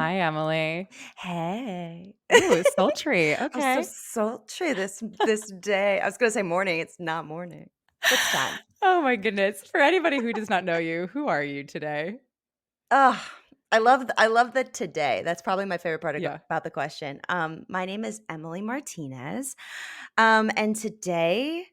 Hi, Emily. Hey. Ooh, sultry. I'm so Okay. sultry this day. I was gonna say morning, it's not morning. It's time. Oh my goodness. For anybody who does not know you, who are you today? Ugh, I love the today. That's probably my favorite part Yeah. about the question. My name is Emily Martinez, and today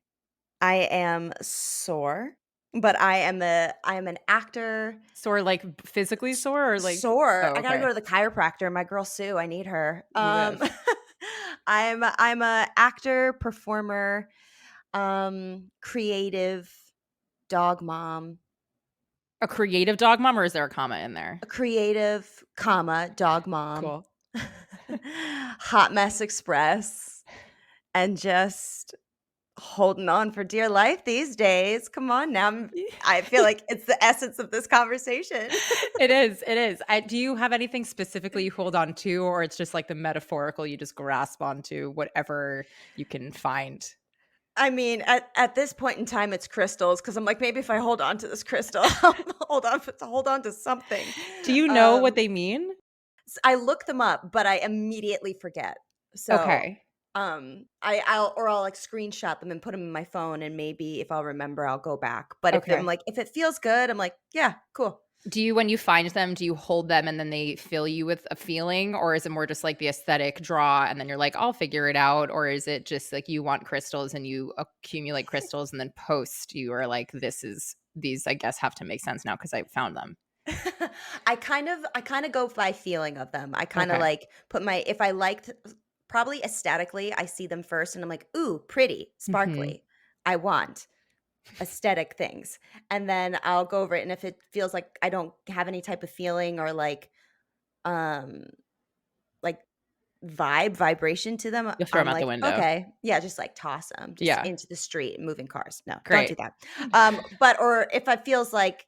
I am sore, but I am an actor. Sore, like physically S sore or like, Sore. oh, I gotta okay. go to the chiropractor. My girl Sue, I need her. You live. I'm a actor, performer, creative, dog mom, A creative dog mom, or is there a comma in there? a creative, dog mom, Cool. hot mess express, and just holding on for dear life these days. Come on now. I feel like it's the essence of this conversation. It is. It is. Do you have anything specifically you hold on to, or it's just like the metaphorical you just grasp onto whatever you can find? I mean, at this point in time, it's crystals because 'cause I'm like, maybe if I hold on to this crystal, I'll hold on to something. Do you know what Um, they mean? I look them up, but I immediately forget. So, Okay. I'll, like, screenshot them and put them in my phone, and maybe if I'll remember, I'll go back. But Okay. if it feels good, I'm like, "Yeah, cool." Do you when you find them, do you hold them and then they fill you with a feeling, or is it more just like the aesthetic draw and then you're like, "I'll figure it out," or is it just like you want crystals and you accumulate crystals and then post you are like, "This is these I guess have to make sense now because I found them." I kind of go by feeling of them. I kind of Okay. like put my if I liked probably aesthetically, I see them first and I'm like, "Ooh, pretty, Mhm. sparkly. I want." Aesthetic things, and then I'll go over it, and if it feels like I don't have any type of feeling or um, like vibration to them, You'll throw them I'm out the like, window. "Okay." Yeah, just, like, toss them just Yeah. into the street, moving cars. No, don't Great. do that. But or if it feels like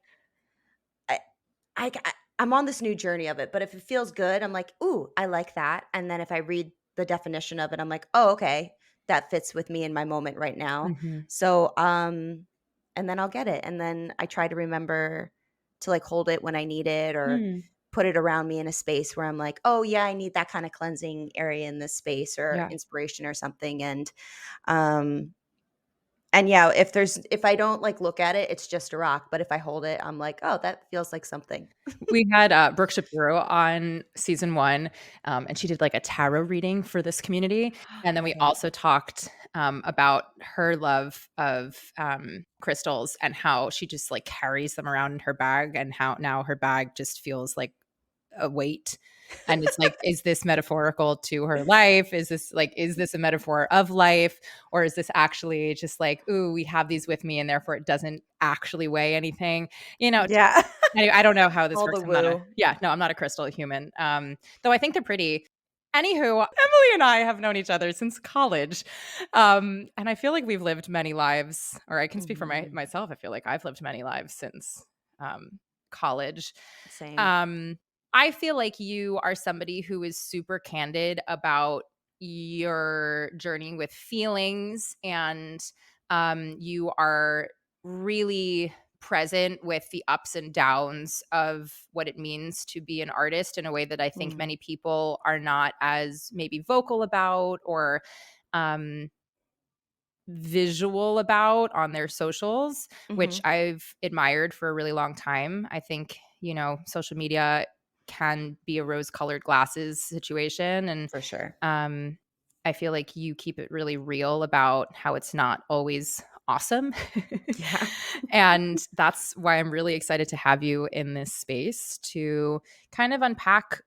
I I'm on this new journey of it, but if it feels good, I'm like, "Ooh, I like that," and then if I read the definition of it, I'm like, "Oh, okay. That fits with me in my moment right now." Mhm. So, and then I'll get it, and then I try to remember to, like, hold it when I need it or Mm. put it around me in a space where I'm like, "Oh, yeah, I need that kinda cleansing area in this space or Yeah. inspiration or something," um and yeah, if I don't, like, look at it, it's just a rock, but if I hold it, I'm like, "Oh, that feels like something." We had, Brooke Shapiro on season 1, and she did, like, a tarot reading for this community, and then we Okay. also talked, about her love of, crystals and how she just, like, carries them around in her bag and how now her bag just feels like a weight, and it's like, is this metaphorical to her life? Is this a metaphor of life? Or is this actually just like, "Ooh, we have these with me, and therefore it doesn't actually weigh anything?" You know, Yeah. I don't know how this All the works. I'm not a woo. yeah, no, I'm not a crystal human. Though I think they're pretty. Anywho, Emily and I have known each other since college. And I feel like we've lived many lives, or I can speak for Mhm. myself. I feel like I've lived many lives since college. Same. Um, I feel like you are somebody who is super candid about your journey with feelings, and you are really present with the ups and downs of what it means to be an artist in a way that I think Mm. many people are not as maybe vocal about or um, visual about on their socials, which Mhm. I've admired for a really long time. I think, social media can be a rose colored glasses situation. And For sure. um, I feel like you keep it really real about how it's not always awesome. Yeah. And that's why I'm really excited to have you in this space to kind of unpack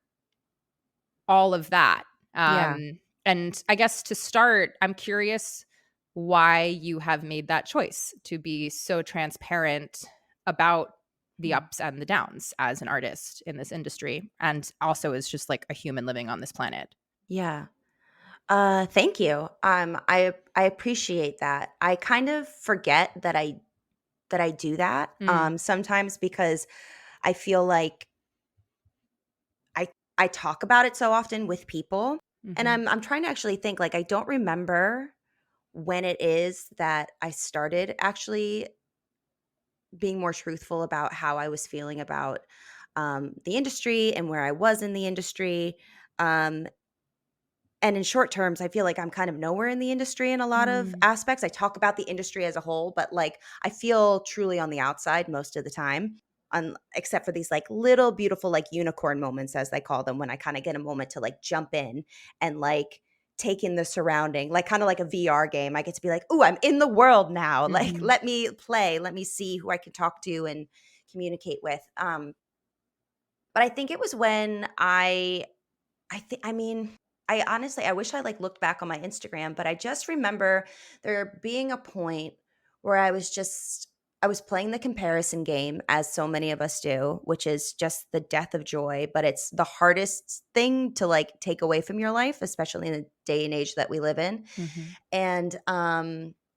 all of that. Yeah. And I guess to start, I'm curious why you have made that choice to be so transparent about the Mm. ups and the downs as an artist in this industry and also as just like a human living on this planet. Yeah. Thank you. I appreciate that. I kind of forget that I do that, Mm, sometimes because I feel like I I talk about it so often with people, and mhm, I'm trying to actually think, like, I don't remember when it is that I started actually being more truthful about how I was feeling about, the industry and where I was in the industry. Um, and in short terms, I feel like I'm kind of nowhere in the industry in a lot of Mm. aspects. I talk about the industry as a whole, but like I feel truly on the outside most of the time. Except for these like little beautiful like unicorn moments as they call them, when I kind of get a moment to like jump in and like take in the surrounding, like kind of like a VR game. I get to be like, "Ooh, I'm in the world now." Like Mhm. let me play, let me see who I can talk to and communicate with. But I think it was when I think I mean, I honestly I wish I, like, looked back on my Instagram, but I just remember there being a point where I was playing the comparison game, as so many of us do, which is just the death of joy, but it's the hardest thing to, like, take away from your life, especially in the day and age that we live in. Mhm. And,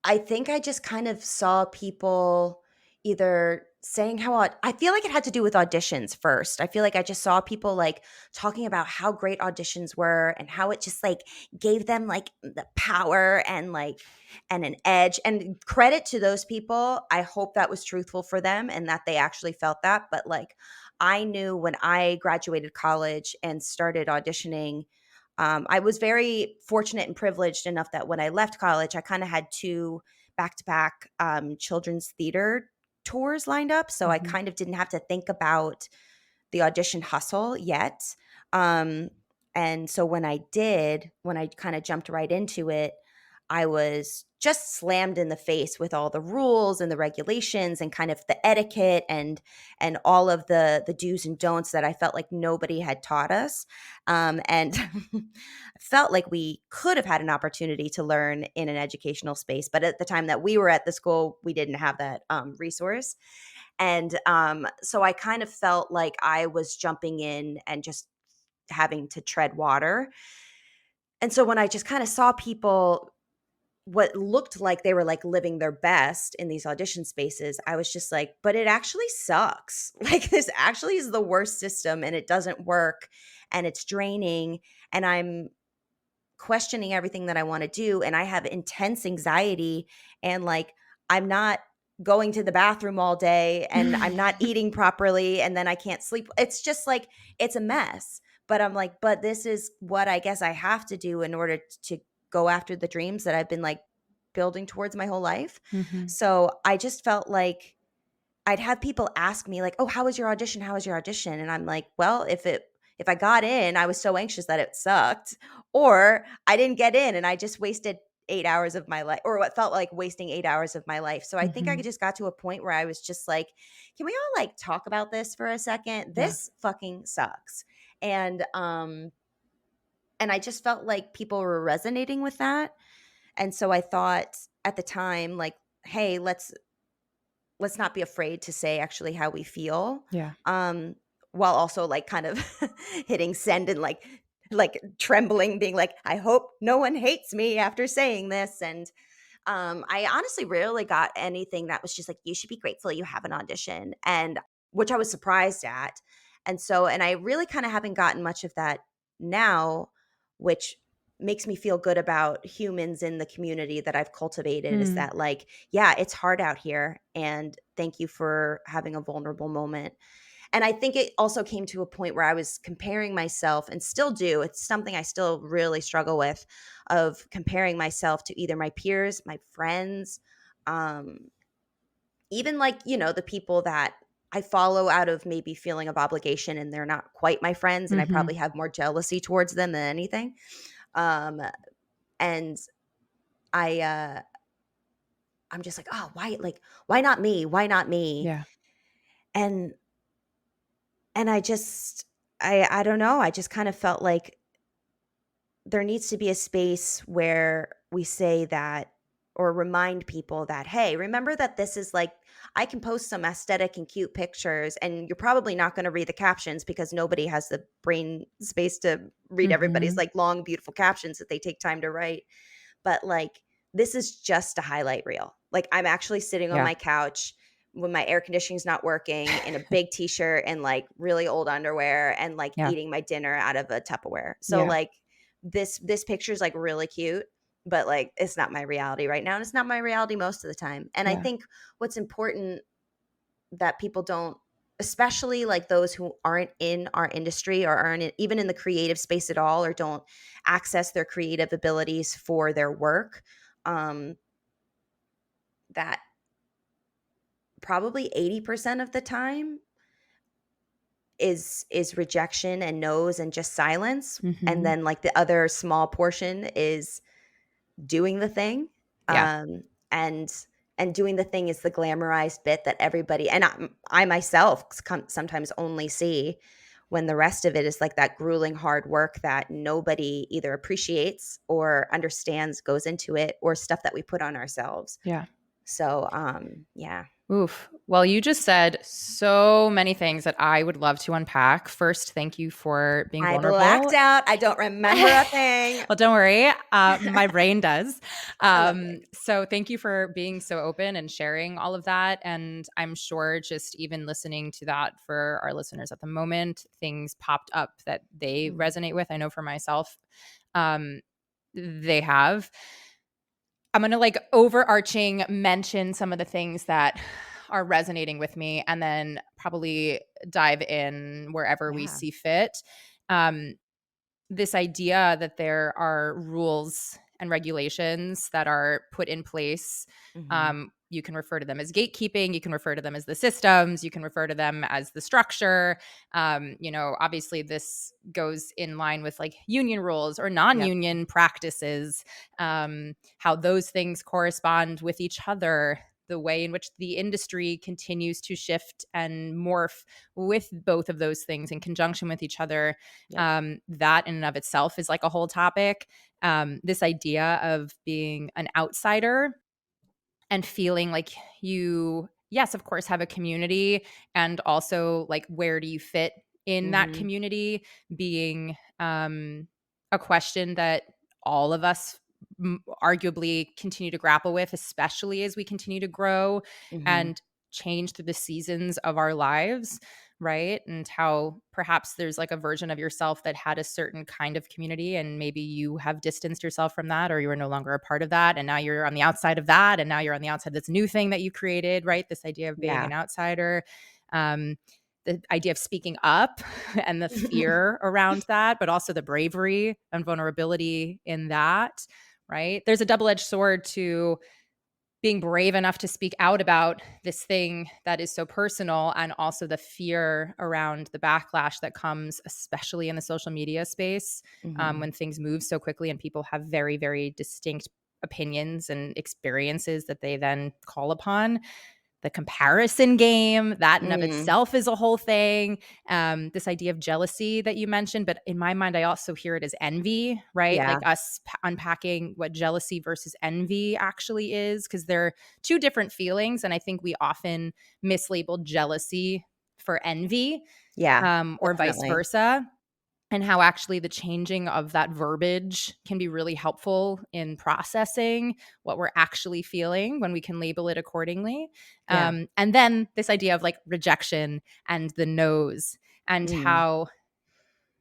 I think I just kind of saw people either saying how I feel like it had to do with auditions first. I feel like I just saw people, like, talking about how great auditions were and how it just, like, gave them, like, the power and, like and an edge, and credit to those people. I hope that was truthful for them and that they actually felt that, but, like, I knew when I graduated college and started auditioning, I was very fortunate and privileged enough that when I left college, I kind of had two back-to-back children's theater tours lined up. So I Mhm. kind of didn't have to think about the audition hustle yet. Um, and so when I kind of jumped right into it, I was just slammed in the face with all the rules and the regulations and kind of the etiquette and all of the do's and don'ts that I felt like nobody had taught us. And I felt like we could have had an opportunity to learn in an educational space, but at the time that we were at the school, we didn't have that resource. And so I kind of felt like I was jumping in and just having to tread water. And so when I just kind of saw people what looked like they were like living their best in these audition spaces, I was just like, but it actually sucks. Like this actually is the worst system and it doesn't work and it's draining and I'm questioning everything that I want to do and I have intense anxiety and like I'm not going to the bathroom all day and I'm not eating properly and then I can't sleep. It's just like it's a mess. But I'm like, but this is what I guess I have to do in order to go after the dreams that I've been like building towards my whole life. Mhm. So I just felt like I'd have people ask me like, "Oh, how was your audition? How was your audition?" And I'm like, "Well, if I got in, I was so anxious that it sucked, or I didn't get in and I just wasted 8 hours of my life or what felt like wasting 8 hours of my life." So I think I Mhm. just got to a point where I was just like, "Can we all like talk about this for a second? Yeah. This fucking sucks." And I just felt like people were resonating with that. And so I thought at the time like, "Hey, let's not be afraid to say actually how we feel." Yeah. Um, while also like kind of hitting send and like trembling, being like, I hope no one hates me after saying this. And I honestly rarely got anything that was just like, you should be grateful you have an audition, and which I was surprised at. And I really kind of haven't gotten much of that now, which makes me feel good about humans in the community that I've cultivated, is Mm. that like, yeah, it's hard out here. And thank you for having a vulnerable moment. And I think it also came to a point where I was comparing myself and still do. It's something I still really struggle with, of comparing myself to either my peers, my friends, um, even like, the people that I follow out of maybe feeling of obligation and they're not quite my friends and I Mhm. probably have more jealousy towards them than anything. Um, and I I'm just like, oh, why not me? Why not me? Yeah. And and I don't know. I just kind of felt like there needs to be a space where we say that or remind people that, hey, remember that this is like, I can post some aesthetic and cute pictures and you're probably not going to read the captions because nobody has the brain space to read everybody's Mhm. like long beautiful captions that they take time to write. But like, this is just a highlight reel. Like, I'm actually sitting on Yeah. my couch when my air conditioning's not working in a big t-shirt and like really old underwear and like Yeah. eating my dinner out of a Tupperware. So Yeah. like, this picture is like really cute, but like it's not my reality right now and it's not my reality most of the time. And I Yeah. think what's important that people don't especially like those who aren't in our industry or even in the creative space at all, or don't access their creative abilities for their work, that probably 80% of the time is rejection and no's and just silence. And Mhm. then like the other small portion is doing the thing. Yeah. And doing the thing is the glamorized bit that everybody, and I myself sometimes only see, when the rest of it is like that grueling hard work that nobody either appreciates or understands goes into it, or stuff that we put on ourselves. Yeah. So yeah. Oof. Well, you just said so many things that I would love to unpack. First, thank you for being I blacked vulnerable. out. I don't remember a thing. Well, don't worry. My brain does. I love it. So thank you for being so open and sharing all of that. And I'm sure just even listening to that for our listeners at the moment, things popped up that they Mm, resonate with. I know for myself, um, they have. I'm going to like overarching mention some of the things that are resonating with me and then probably dive in wherever we yeah. see fit. Um, this idea that there are rules and regulations that are put in place. Hmm. You can refer to them as gatekeeping. You can refer to them as the systems. You can refer to them as the structure. Obviously, this goes in line with like union rules or Yep. non-union practices, how those things correspond with each other, the way in which the industry continues to shift and morph with both of those things in conjunction with each other. Yep. That in and of itself is like a whole topic. This idea of being an outsider and feeling like you, yes, of course, have a community, and also like where do you fit in that Hmm. community being a question that all of us arguably continue to grapple with, especially as we continue to grow Hmm. and change through the seasons of our lives, right? And how perhaps there's like a version of yourself that had a certain kind of community, and maybe you have distanced yourself from that, or you are no longer a part of that. And now you're on the outside of that. And now you're on the outside of this new thing that you created, right? This idea of being Yeah. an outsider. Um, the idea of speaking up and the fear around that, but also the bravery and vulnerability in that, right? There's a double edged sword to being brave enough to speak out about this thing that is so personal, and also the fear around the backlash that comes, especially in the social media space, Hmm. when things move so quickly and people have very, very distinct opinions and experiences that they then call upon. The comparison game, that in of Mm. itself is a whole thing. This idea of jealousy that you mentioned, but in my mind, I also hear it as envy, right? Yeah. Like us unpacking what jealousy versus envy actually is, because they're two different feelings. And I think we often mislabel jealousy for envy, Yeah. or vice Definitely. versa, and how actually the changing of that verbiage can be really helpful in processing what we're actually feeling when we can label it accordingly. Yeah. And then this idea of like rejection and the no's, and Mm. how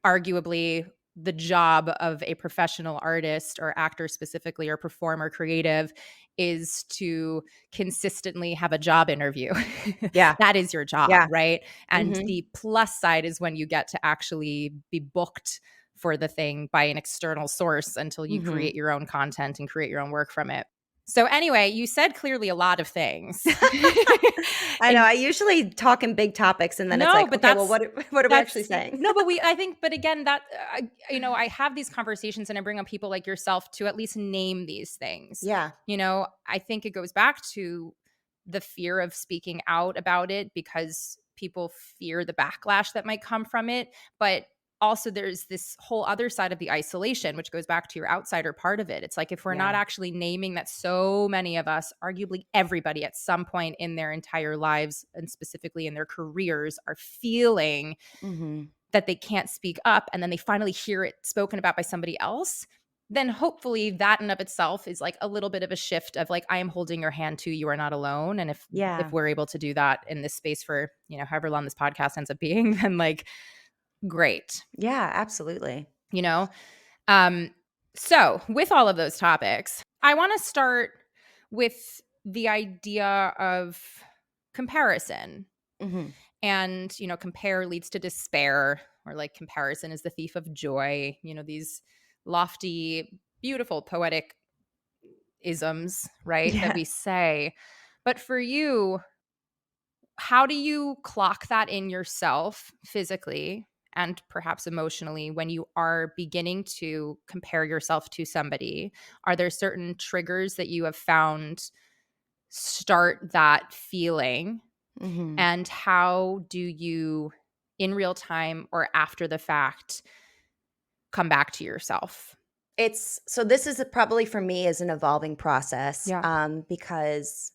arguably the job of a professional artist or actor specifically, or performer creative, is to consistently have a job interview. Yeah. That is your job, Yeah. right? And Mhm. the plus side is when you get to actually be booked for the thing by an external source until you Mhm. create your own content and create your own work from it. So anyway, you said clearly a lot of things. I know, And I usually talk in big topics and then it's no, like, but "Okay, well, what are we actually that's saying?" no, but I think, but again, that I have these conversations and I bring up people like yourself to at least name these things. Yeah. I think it goes back to the fear of speaking out about it because people fear the backlash that might come from it, but also there's this whole other side of the isolation, which goes back to your outsider part of it. It's like if we're not Yeah. actually naming that so many of us, arguably everybody at some point in their entire lives and specifically in their careers, are feeling Mhm. that they can't speak up, and then they finally hear it spoken about by somebody else, then hopefully that in of itself is like a little bit of a shift of like, I am holding your hand too, you are not alone. And if Yeah. we're able to do that in this space for, however long this podcast ends up being, then like great, Yeah, absolutely. you know? Um, so with all of those topics, I want to start with the idea of comparison. Mhm. And, compare leads to despair, or like comparison is the thief of joy, these lofty, beautiful, poetic isms, right? That Yeah. we say. But for you, how do you clock that in yourself physically and perhaps emotionally when you are beginning to compare yourself to somebody? Are there certain triggers that you have found start that feeling? Mhm. And how do you, in real time or after the fact, come back to yourself? This is probably for me is an evolving process, Yeah. because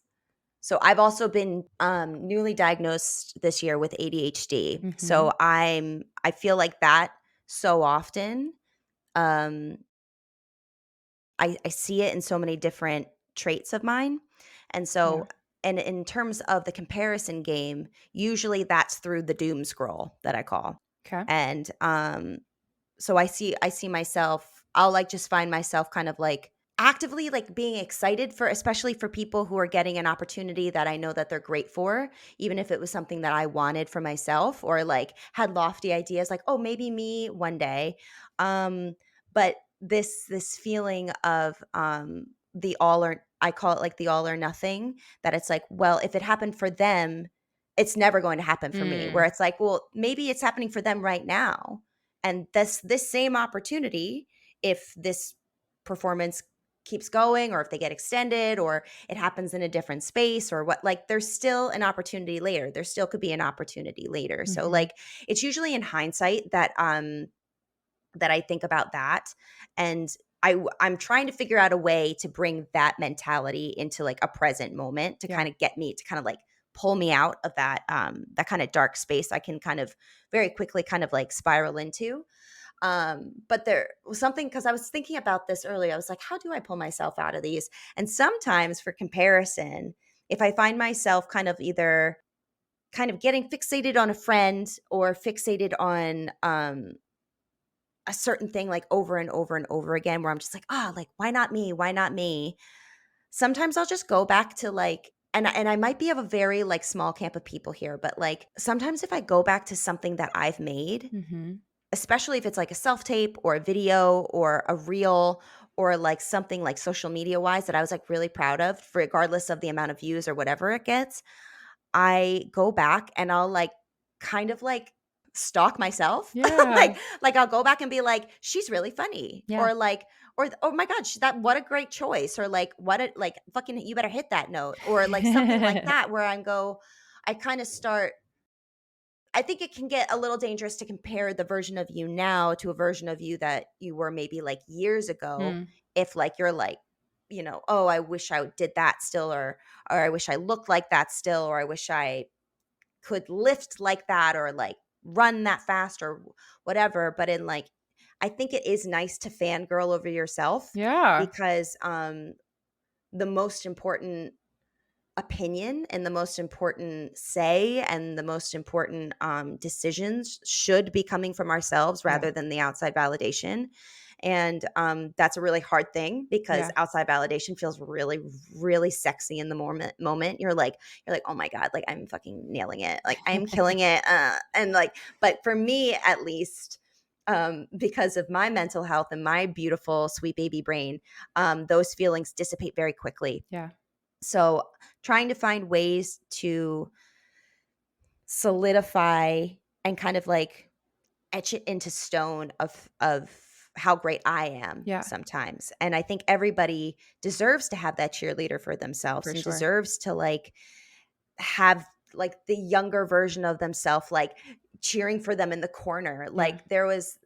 so I've also been, newly diagnosed this year with ADHD. Mhm. So I feel like that so often, um, I see it in so many different traits of mine. And Yeah. so and in terms of the comparison game, usually that's through the doom scroll that I call. Okay. And, so I see myself I'll, like, just find myself kind of, like, actively, like, being excited for especially for people who are getting an opportunity that I know that they're great for, even if it was something that I wanted for myself or, like, had lofty ideas like, "Oh, maybe me one day." But this feeling of, the all or I call it, like, the all or nothing, that it's like, well, if it happened for them, it's never going to happen for me, where Mm. it's like, well, maybe it's happening for them right now, and this same opportunity, if this performance keeps going or if they get extended or it happens in a different space or what, like, there's still an opportunity later. There still could be an opportunity later. So, Mhm. like, it's usually in hindsight that I think about that, and I'm trying to figure out a way to bring that mentality into, like, a present moment to Yeah. kinda get me to kinda, like, pull me out of that kinda dark space I can kind of very quickly kind of, like, spiral into. But there was something because I was thinking about this earlier. I was like, how do I pull myself out of these? And sometimes for comparison, if I find myself kind of either kind of getting fixated on a friend or fixated on a certain thing like over and over and over again, where I'm just like, oh, like, why not me? Why not me? Sometimes I'll just go back to like, and I might be of a very like small camp of people here, but like sometimes if I go back to something that I've made, Mhm. especially if it's like a self-tape or a video or a reel or like something like social media wise that I was like really proud of, regardless of the amount of views or whatever it gets, I go back and I'll like kind of like stalk myself. Yeah. Like I'll go back and be like, she's really funny. Yeah. Or like, or oh my God, that what a great choice. Or like, what a like fucking you better hit that note. Or like something like that where I kind of start I think it can get a little dangerous to compare the version of you now to a version of you that you were maybe like years ago. Mm. If like you're like, oh, I wish I did that still, or I wish I looked like that still, or I wish I could lift like that, or like run that fast, or whatever. But in like, I think it is nice to fangirl over yourself Yeah. because the most important opinion and the most important say and the most important decisions should be coming from ourselves Yeah. rather than the outside validation. And that's a really hard thing because Yeah. outside validation feels really, really sexy in the moment. You're like, oh my God, like I'm fucking nailing it. Like I'm killing it. And like, but for me at least, because of my mental health and my beautiful, sweet baby brain, those feelings dissipate very quickly. Yeah. So, trying to find ways to solidify and kind of like etch it into stone of how great I am Yeah. sometimes. And I think everybody deserves to have that cheerleader for themselves For and sure. deserves to like have like the younger version of themselves like cheering for them in the corner. Yeah. Like there was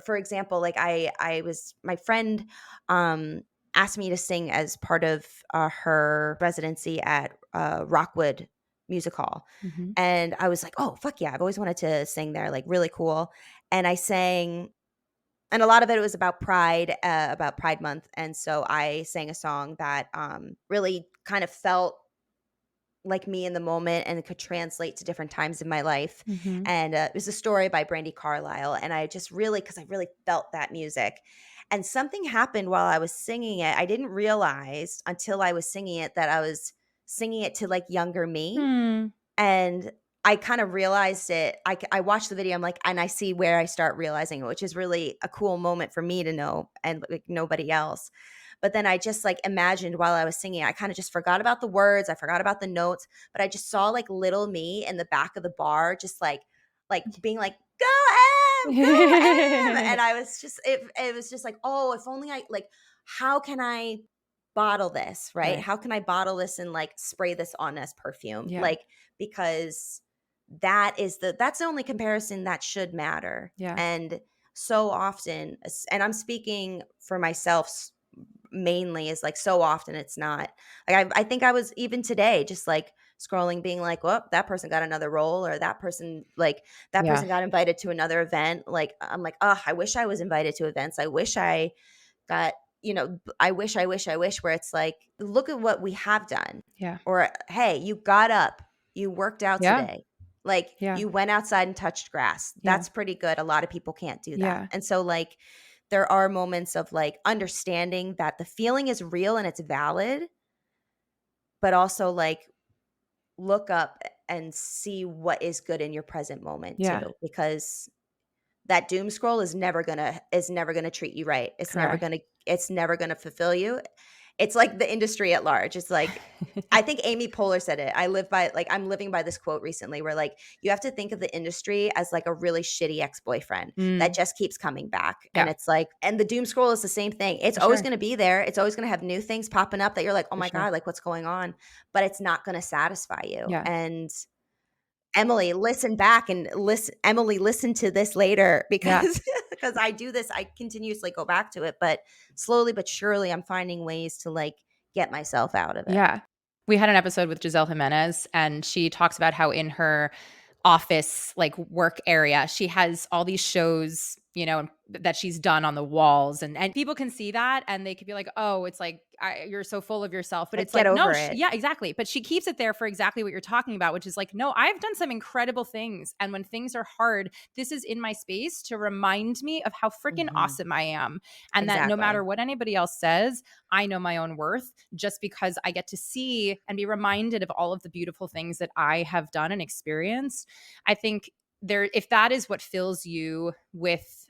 for example, like I was my friend asked me to sing as part of her residency at Rockwood Music Hall. Mhm. And I was like, "Oh, fuck yeah. I've always wanted to sing there, like really cool." And I sang and a lot of it was about Pride Month. And so I sang a song that really kind of felt like me in the moment and it could translate to different times in my life. Mhm. And it was a story by Brandy Carlisle. And I just really, because I really felt that music. And something happened while I was singing it. I didn't realize until I was singing it that I was singing it to like younger me. Hmm. And I kind of realized it. I watched the video, I'm like, and I see where I start realizing it, which is really a cool moment for me to know and like nobody else. But then I just like imagined while I was singing, I kind of just forgot about the words, I forgot about the notes, but I just saw like little me in the back of the bar, just like being like, go M, and I was just it was just like, oh, if only I like, how can I bottle this, right? Right. How can I bottle this and like spray this on as perfume? Yeah. Like, because that's the only comparison that should matter. Yeah. And so often, and I'm speaking for myself mainly, is like so often it's not. Like I think I was even today just like scrolling being like, well, that person got another role, or that Yeah. person got invited to another event. Like I'm like, oh, I wish I was invited to events. I wish I got, I wish, where it's like, look at what we have done. Yeah. Or, hey, you got up, you worked out Yeah. today. Like Yeah. you went outside and touched grass. Yeah. That's pretty good. A lot of people can't do that. Yeah. And so like there are moments of like understanding that the feeling is real and it's valid, but also like look up and see what is good in your present moment Yeah. too, because that doom scroll is never gonna treat you right. Correct. It's never gonna fulfill you. It's like the industry at large. It's like, I think Amy Poehler said it. I'm living by this quote recently where like you have to think of the industry as like a really shitty ex-boyfriend that Mm. just keeps coming back. And Yeah. it's like, and the doom scroll is the same thing. It's For always sure. gonna be there. It's always gonna have new things popping up that you're like, oh For my sure. God, like what's going on? But it's not gonna satisfy you. Yeah. And Emily, listen back and listen to this later, Yeah. because because I do this, I continuously go back to it, but slowly but surely I'm finding ways to like get myself out of it. Yeah. We had an episode with Giselle Jimenez, and she talks about how in her office, like work area, she has all these shows, that she's done on the walls, and people can see that and they could be like, oh, it's like you're so full of yourself, but Like, it's get like, no, over it. yeah, exactly. But she keeps it there for exactly what you're talking about, which is like, no, I've done some incredible things, and when things are hard, this is in my space to remind me of how freaking Mhm. awesome I am, and that no matter Exactly. what anybody else says, I know my own worth, just because I get to see and be reminded of all of the beautiful things that I have done and experienced. I think if that is what fills you with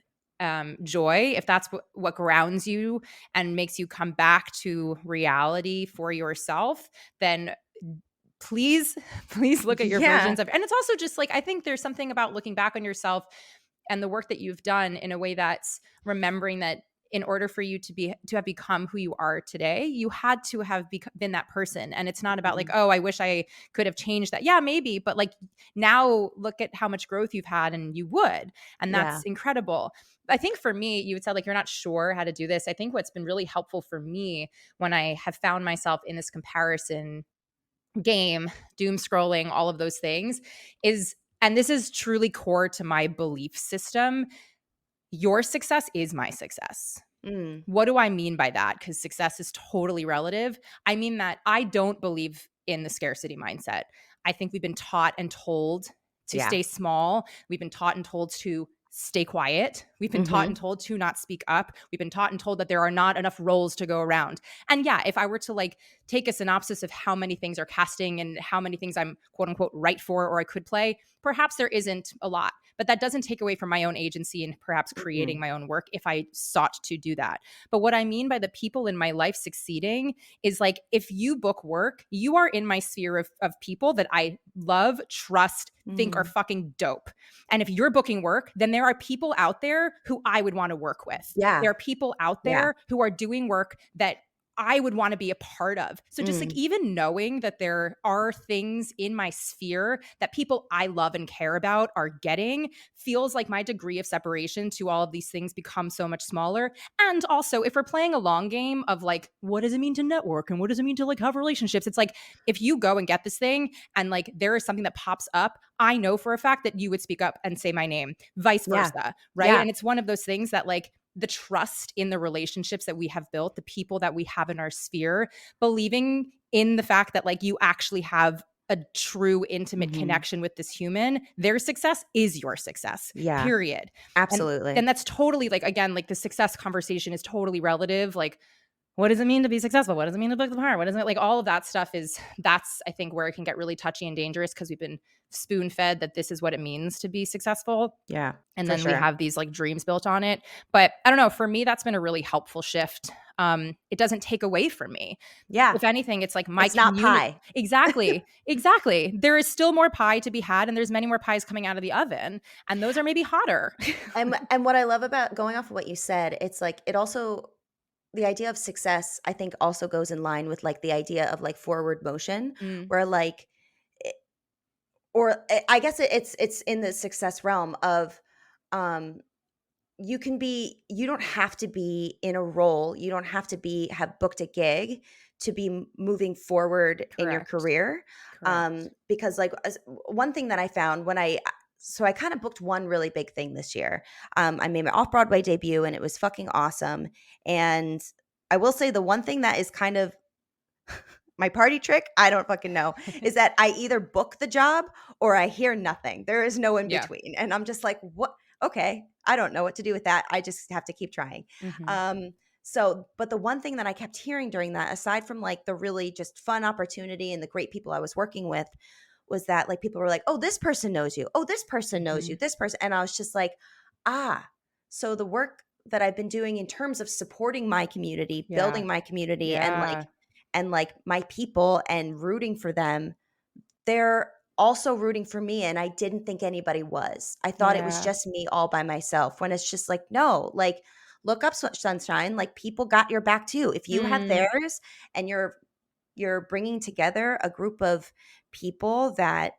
joy, if that's what grounds you and makes you come back to reality for yourself, then please, please look at your Yeah. versions of, and it's also just like, I think there's something about looking back on yourself and the work that you've done in a way that's remembering that in order for you to have become who you are today, you had to have been that person. And it's not about like, Mhm. oh, I wish I could have changed that. Yeah, maybe, but like now look at how much growth you've had, and you would, and Yeah. that's incredible. I think for me, you had said like you're not sure how to do this. I think what's been really helpful for me when I have found myself in this comparison game, doom scrolling, all of those things, is, and this is truly core to my belief system, your success is my success. Mm. What do I mean by that? Because success is totally relative. I mean that I don't believe in the scarcity mindset. I think we've been taught and told to Yeah. stay small. We've been taught and told to stay quiet. We've been taught and Mhm. told to not speak up. We've been taught and told that there are not enough roles to go around. And yeah, if I were to like take a synopsis of how many things are casting and how many things I'm quote unquote right for or I could play, perhaps there isn't a lot. But that doesn't take away from my own agency and perhaps creating Mm-mm. my own work if I sought to do that. But what I mean by the people in my life succeeding is like, if you book work, you are in my sphere of people that I love, trust, think are Mm. fucking dope. And if you're booking work, then there are people out there who I would want to work with. Yeah. There are people out Yeah. there who are doing work that I would want to be a part of. So just like Mm. even knowing that there are things in my sphere that people I love and care about are getting feels like my degree of separation to all of these things becomes so much smaller. And also, if we're playing a long game of like, what does it mean to network and what does it mean to like have relationships? It's like, if you go and get this thing and like there is something that pops up, I know for a fact that you would speak up and say my name, vice Yeah. versa. Right. Yeah. And it's one of those things that like, the trust in the relationships that we have built, the people that we have in our sphere, believing in the fact that like you actually have a true intimate Mhm. connection with this human, their success is your success, Yeah. period. And Absolutely. that's totally like, again, like the success conversation is totally relative. Like what does it mean to be successful? What does it mean to book the part? What does it like? All of that stuff that's I think where it can get really touchy and dangerous because we've been spoon fed that this is what it means to be successful. Yeah, And for then we sure. have these like dreams built on it. But I don't know. For me, that's been a really helpful shift. It doesn't take away from me. Yeah, If anything, it's like my it's not community. pie. Exactly. Exactly. There is still more pie to be had, and there's many more pies coming out of the oven, and those are maybe hotter. And what I love about going off of what you said, it's like it also the idea of success, I think, also goes in line with like the idea of like forward motion, Mm, where like, it, I guess it's in the success realm of, um, you don't have to be in a role, you don't have to be have booked a gig to be moving forward in your correct. career, Correct. because like one thing that I found when I kind of booked one really big thing this year. I made my off-Broadway debut and it was fucking awesome, and I will say the one thing that is kind of my party trick, I don't fucking know, is that I either book the job or I hear nothing. There is no in Yeah. between. And I'm just like, "What? Okay, I don't know what to do with that. I just have to keep trying." Mhm. Um, but the one thing that I kept hearing during that, aside from like the really just fun opportunity and the great people I was working with, was that like people were like, "Oh, this person knows you. Oh, this person knows you. Mhm. This person." And I was just like, "Ah, so the work that I've been doing in terms of supporting my community, Yeah. building my community, Yeah. and like my people and rooting for them, they're also rooting for me, and I didn't think anybody was. I thought it was Yeah. just me all by myself, when it's just like, no, like look up, sunshine, like people got your back too. If you have Mm. theirs and you're bringing together a group of people that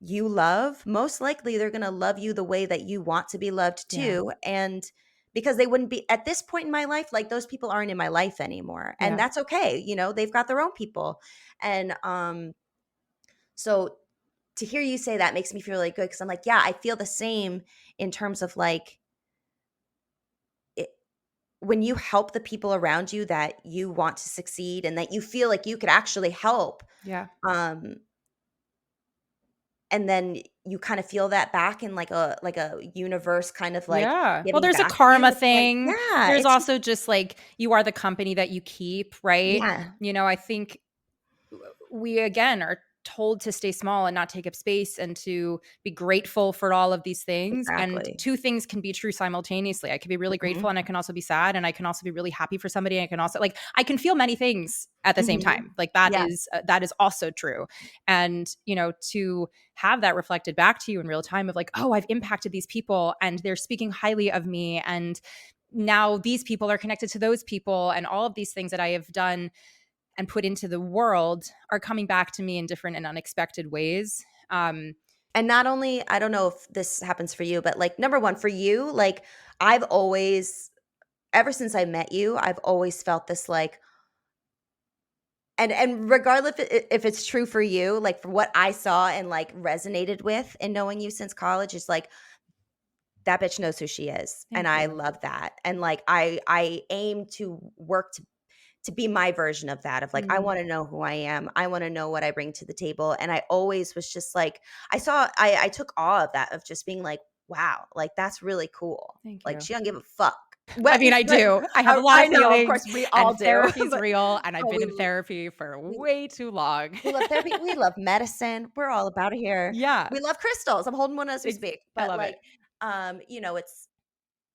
you love, most likely they're going to love you the way that you want to be loved Yeah. too. And because they wouldn't be at this point in my life, like those people aren't in my life anymore. And Yeah. that's okay. They've got their own people. And so to hear you say that makes me feel really good, because I'm like, yeah, I feel the same in terms of like it, when you help the people around you that you want to succeed and that you feel like you could actually help. Yeah. Um, and then you kind of feel that back in like a universe kind of like Yeah. Well, giving there's a back to you. karma It's like, thing. yeah, There's it's just also just like you are the company that you keep, right? yeah, I think we again are told to stay small and not take up space and to be grateful for all of these things, and exactly. two things can be true simultaneously. I can be really Mhm, grateful and I can also be sad, and I can also be really happy for somebody, and I can also like I can feel many things at the same mhm. time. Like that Yeah, is also true. And to have that reflected back to you in real time of like, oh, I've impacted these people and they're speaking highly of me, and now these people are connected to those people, and all of these things that I have done and put into the world are coming back to me in different and unexpected ways. and not only, I don't know if this happens for you, but like number 1 for you, like I've always, ever since I met you, I've always felt this like, and regardless if it's true for you, like for what I saw and like resonated with in knowing you since college, is like that bitch knows who she is, and Thank I you. love that. And like I aim to work to be my version of that, of like I Mm, want to know who I am. I want to know what I bring to the table. And I always was just like, I took awe of that, of just being like, wow, like that's really cool. thank Like you. she don't give a fuck. I mean, I But do. I have a lot I of know, of feelings, course we all and do. therapy's But real, and I've oh, been in therapy for we way too long. we love therapy. We love medicine. We're all about it here. Yeah. We love crystals. I'm holding one as we speak. I But love like, it. it's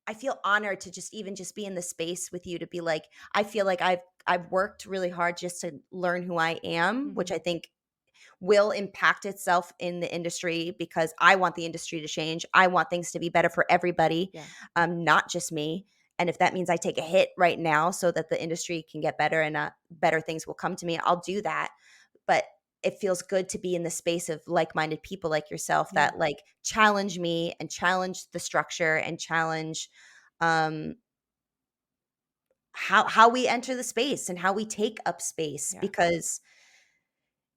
I feel honored to just even just be in the space with you, to be like, I feel like I've worked really hard just to learn who I am, which I Mhm. think will impact itself in the industry, because I want the industry to change. I want things to be better for everybody, Yeah. not just me. And if that means I take a hit right now so that the industry can get better and better things will come to me, I'll do that. But it feels good to be in the space of like-minded people like yourself Yeah. that like challenge me and challenge the structure and challenge um how we enter the space and how we take up space, Yeah. because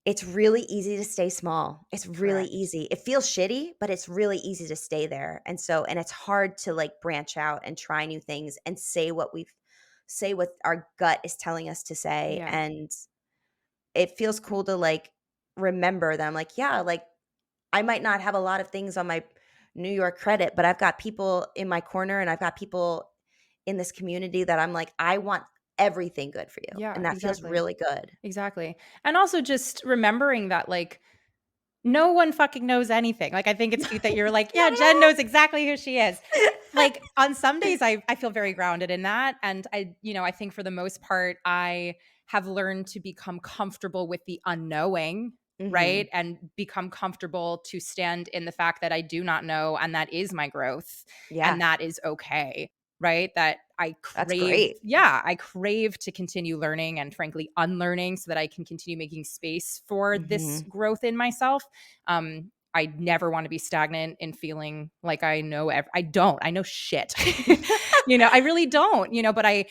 it's really easy to stay small. It's really Correct. easy. It feels shitty, but it's really easy to stay there. And it's hard to like branch out and try new things and say what our gut is telling us to say. Yeah. And it feels cool to like remember that I'm like, yeah, like I might not have a lot of things on my New York credit, but I've got people in my corner and I've got people in this community that I'm like, I want everything good for you, Yeah, and that feels exactly. really good. Exactly. And also just remembering that, like, no one fucking knows anything. Like, I think it's cute that you're like, "Yeah, Not at Jen all. knows exactly who she is." Like, on some days, I feel very grounded in that, and I think for the most part, I have learned to become comfortable with the unknowing, Mhm. right? And become comfortable to stand in the fact that I do not know, and that is my growth, Yeah, and that is okay, right? That that's great. I crave to continue learning and frankly unlearning so that I can continue making space for this Mhm. growth in myself. I never want to be stagnant in feeling like I know I don't. I know shit. I really don't, but I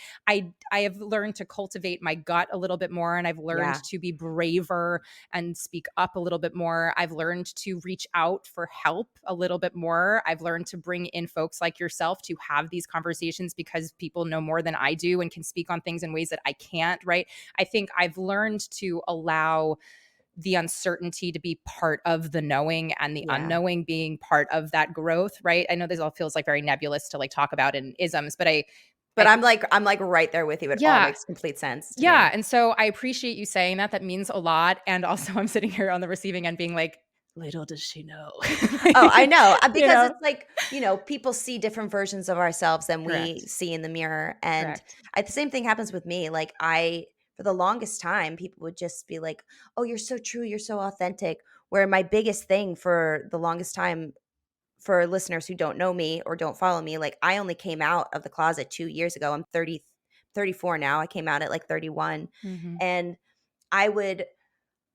have learned to cultivate my gut a little bit more, and I've learned Yeah, to be braver and speak up a little bit more. I've learned to reach out for help a little bit more. I've learned to bring in folks like yourself to have these conversations because people know more than I do and can speak on things in ways that I can't, right? I think I've learned to allow the uncertainty to be part of the knowing and the yeah. unknowing being part of that growth, right? I know this all feels like very nebulous to like talk about in isms, but But I I'm like right there with you. It all yeah, makes complete sense to yeah. me. And so I appreciate you saying that. That means a lot. And also I'm sitting here on the receiving end being like, little does she know. Oh, I know, you because know? it's like, people see different versions of ourselves than we Correct. see in the mirror, and Correct. the same thing happens with me, like, for the longest time, people would just be like, "Oh, you're so true, you're so authentic," where my biggest thing for the longest time, for listeners who don't know me or don't follow me, like, I only came out of the closet 2 years ago. I'm 34 now. I came out at, like, 31, Hmm. and I would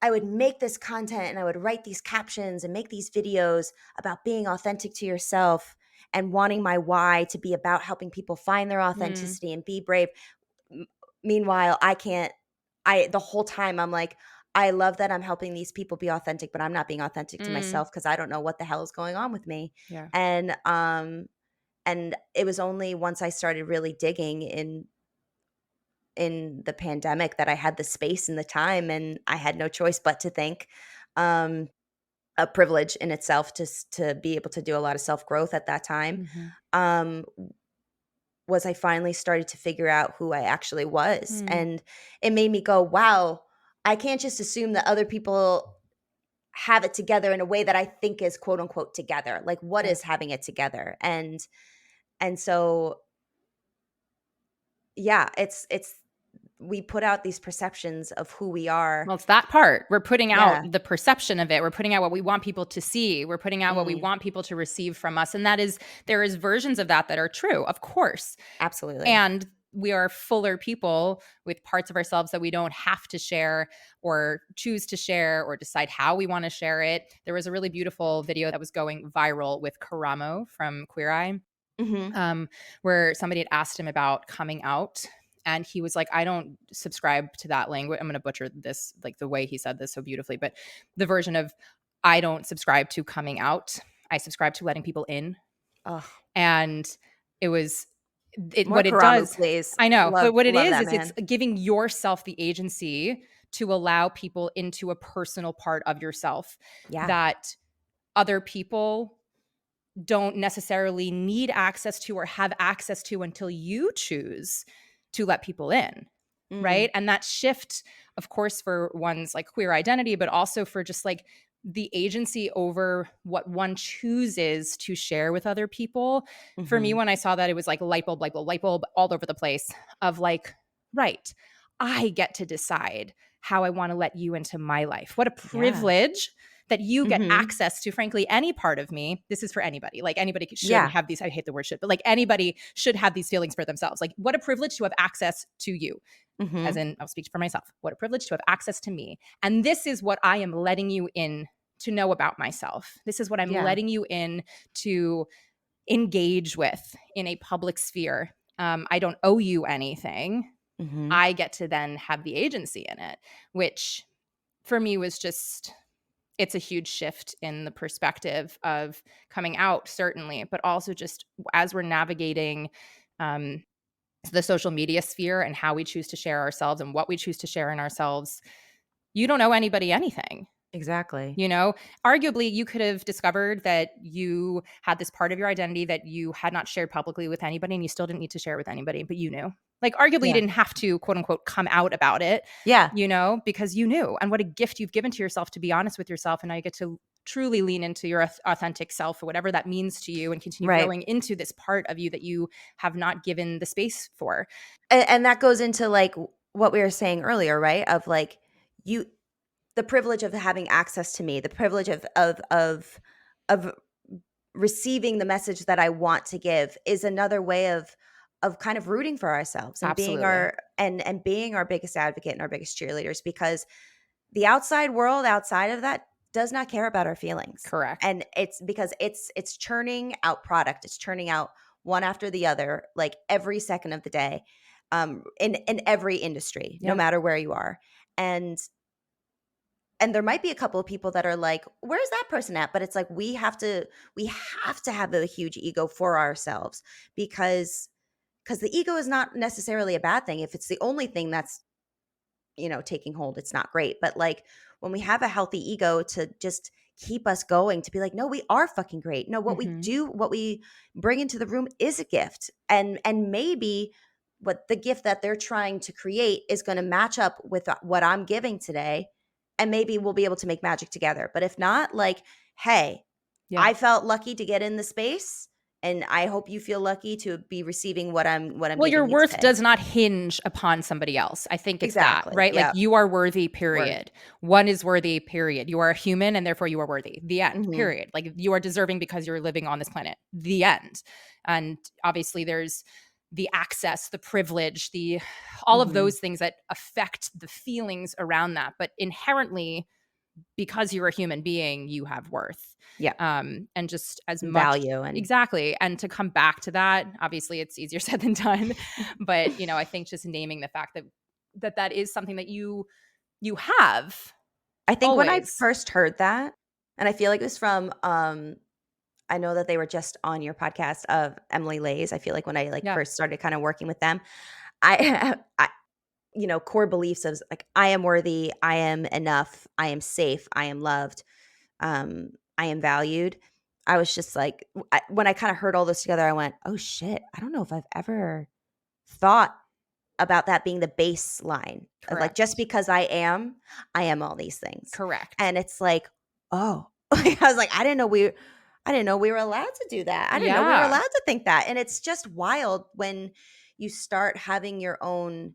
I would make this content and I would write these captions and make these videos about being authentic to yourself and wanting my why to be about helping people find their Mm, authenticity and be brave. M- Meanwhile, I can't, the whole time I'm like, I love that I'm helping these people be authentic, but I'm not being authentic to mm, myself because I don't know what the hell is going on with me. yeah. And it was only once I started really digging in the pandemic that I had the space and the time, and I had no choice but to think. Um, a privilege in itself to be able to do a lot of self-growth at that time, Hmm. um, was I finally started to figure out who I actually was, Mm, and it made me go, "Wow, I can't just assume that other people have it together in a way that I think is quote unquote together. Like, what yeah. is having it together?" And so, yeah, it's we put out these perceptions of who we are. Well, it's that part. We're putting out Yeah. the perception of it. We're putting out what we want people to see. We're putting out what we Mm, want people to receive from us. And there is versions of that that are true, of course. absolutely. And we are fuller people with parts of ourselves that we don't have to share or choose to share or decide how we want to share it. There was a really beautiful video that was going viral with Karamo from Queer Eye, Mhm. um, where somebody had asked him about coming out. And he was like, I don't subscribe to that language. I'm going to butcher this, like the way he said this so beautifully, but the version of I don't subscribe to coming out. I subscribe to letting people in. Ugh. And it was More what it Karamu, does. please. I know, Love but what it love that is it's man. giving yourself the agency to allow people into a personal part of yourself Yeah. that other people don't necessarily need access to or have access to until you choose to let people in. Mm. Right. And that shift, of course, for one's like queer identity, but also for just like the agency over what one chooses to share with other people. For me, Mhm. when I saw that, it was like light bulb, light bulb all over the place of like, right, I get to decide how I want to let you into my life. What a Yeah. privilege that you get Mhm. access to, frankly, any part of me. This is for anybody. Like anybody should Yeah. have these. I hate the word should, but like anybody should have these feelings for themselves. Like what a privilege to have access to you. As Mhm. in, I'll speak for myself. What a privilege to have access to me. And this is what I am letting you in to know about myself. This is what I'm Yeah. letting you in to engage with in a public sphere. I don't owe you anything. Mhm. I get to then have the agency in it, which for me was just it's a huge shift in the perspective of coming out, certainly, but also just as we're navigating um, the social media sphere and how we choose to share ourselves and what we choose to share in ourselves, you don't owe anybody anything. Exactly. You know, arguably, you could have discovered that you had this part of your identity that you had not shared publicly with anybody, and you still didn't need to share it with anybody, but you knew. Like, arguably, you Yeah. didn't have to, quote unquote, come out about it, Yeah. because you knew. And what a gift you've given to yourself to be honest with yourself. And now you get to truly lean into your authentic self or whatever that means to you and continue Right. growing into this part of you that you have not given the space for. And that goes into, like, what we were saying earlier, right? Of, like, you the privilege of having access to me, the privilege of receiving the message that I want to give is another way of kind of rooting for ourselves and being Absolutely. our biggest advocate and our biggest cheerleaders, because the outside world outside of that does not care about our feelings. Correct. And it's because it's churning out product. It's churning out one after the other, like every second of the day, in every industry, no Yeah. matter where you are. And there might be a couple of people that are like, "Where's that person at?" But it's like we have to have a huge ego for ourselves, because the ego is not necessarily a bad thing. If it's the only thing that's, taking hold, it's not great. But, like, when we have a healthy ego to just keep us going, to be like, no, we are fucking great. No, what we Hmm. do, what we bring into the room is a gift. And maybe what the gift that they're trying to create is going to match up with what I'm giving today. And maybe we'll be able to make magic together. But if not, like, hey, Yeah. I felt lucky to get in the space, and I hope you feel lucky to be receiving what I'm Well, your giving you worth today. does not hinge upon somebody else. I think it's that, Exactly. right? Like, Yeah. you are worthy, Word. period. One is worthy, period. You are a human and therefore you are worthy. The end, Hmm. period. Like, you are deserving because you're living on this planet. The end. And obviously there's the access, the privilege, the all of Hmm. those things that affect the feelings around that. But inherently, because you're a human being, you have worth. Yeah. And just as And much value and exactly. And to come back to that, obviously it's easier said than done. But I think just naming the fact that that is something that you have I think when I always. first heard that, and I feel like it was from, I know that they were just on your podcast of Emily Lay's. I feel like when I, like, Yeah, first started kind of working with them, I I core beliefs of, like, I am worthy, I am enough, I am safe, I am loved, I am valued. I was just like, when I kind of heard all this together, I went, "Oh shit, I don't know if I've ever thought about that being the baseline of, like, just correct. because I am all these things." Correct. And it's like, "Oh." I was like, I didn't know we were allowed to do that. I didn't know we were Yeah. allowed to think that." And it's just wild when you start having your own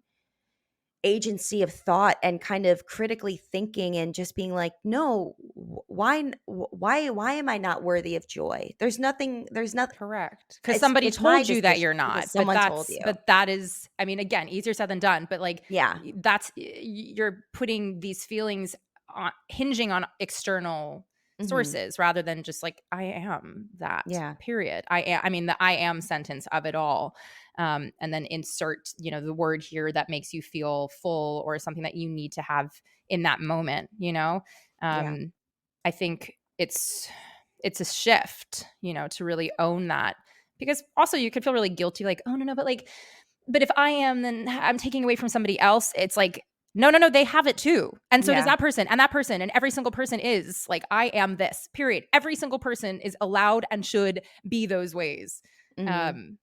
agency of thought and kind of critically thinking and just being like, "No, why am I not worthy of joy? There's nothing. Correct. Because somebody It's my told you that decision you're because not, someone told you." but that is, I mean, again, easier said than done, but, like, Yeah. you're putting these feelings on hinging on external Mhm. sources rather than just like, I am that, Yeah. period. I mean, the I am sentence of it all. And then insert, the word here that makes you feel full or something that you need to have in that moment. Yeah. Um, I think it's a shift, to really own that. Because also you could feel really guilty, like, oh no, no, but if I am, then I'm taking away from somebody else. It's like, no, no, no, they have it too. And so does Yeah. that person and that person. And every single person is like, I am this, period. Every single person is allowed and should be those ways. Mhm. Um,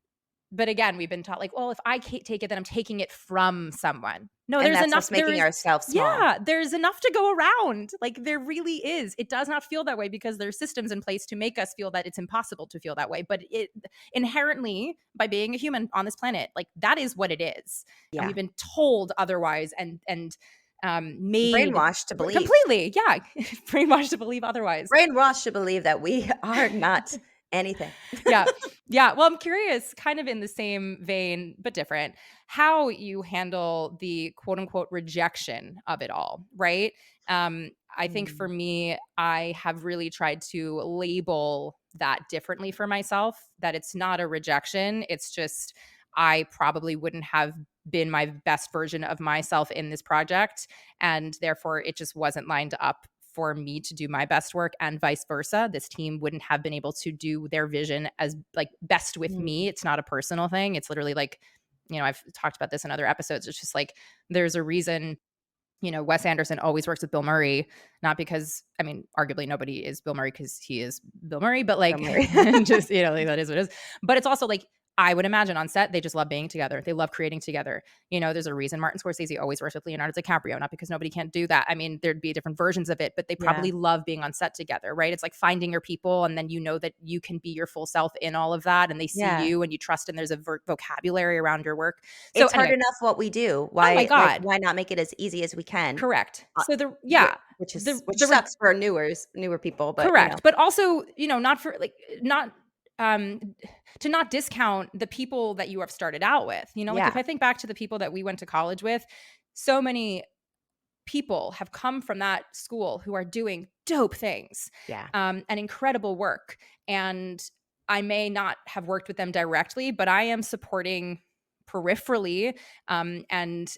but again, we've been taught like, well, if I can't take it, then I'm taking it from someone. No, And there's that's enough. us There making is, ourselves small. yeah, there's enough to go around. Like, there really is. It does not feel that way because there's systems in place to make us feel that it's impossible to feel that way. But it inherently, by being a human on this planet, like, that is what it is. And we've Yeah. been told otherwise and made Brainwashed to believe. completely, yeah, brainwashed to believe otherwise. Brainwashed to believe that we are not anything. Yeah. Yeah. Well, I'm curious, kind of in the same vein, but different, how you handle the quote unquote rejection of it all, right? I think for Mm. me, I have really tried to label that differently for myself, that it's not a rejection. It's just, I probably wouldn't have been my best version of myself in this project. And therefore, it just wasn't lined up for me to do my best work, and vice versa. This team wouldn't have been able to do their vision as like best with me. Mm. It's not a personal thing. It's literally like, I've talked about this in other episodes. It's just like, there's a reason Wes Anderson always works with Bill Murray, not because, I mean, arguably nobody is Bill Murray because he is Bill Murray, but like, Don't worry. just, like, that is what it is. But it's also like, I would imagine on set, they just love being together. They love creating together. There's a reason Martin Scorsese always works with Leonardo DiCaprio, not because nobody can't do that. I mean, there'd be different versions of it, but they Yeah. probably love being on set together, right? It's like finding your people, and then that you can be your full self in all of that, and they see Yeah. you and you trust, and there's a vocabulary around your work. So It's hard anyway, enough what we do. oh my God, Why not make it as easy as we can? correct. Uh, So whi which the sucks for newer people, but, correct, but also, not for like not um to not discount the people that you have started out with. Like yeah, if I think back to the people that we went to college with, so many people have come from that school who are doing dope things, yeah, and incredible work. And I may not have worked with them directly, but I am supporting peripherally, and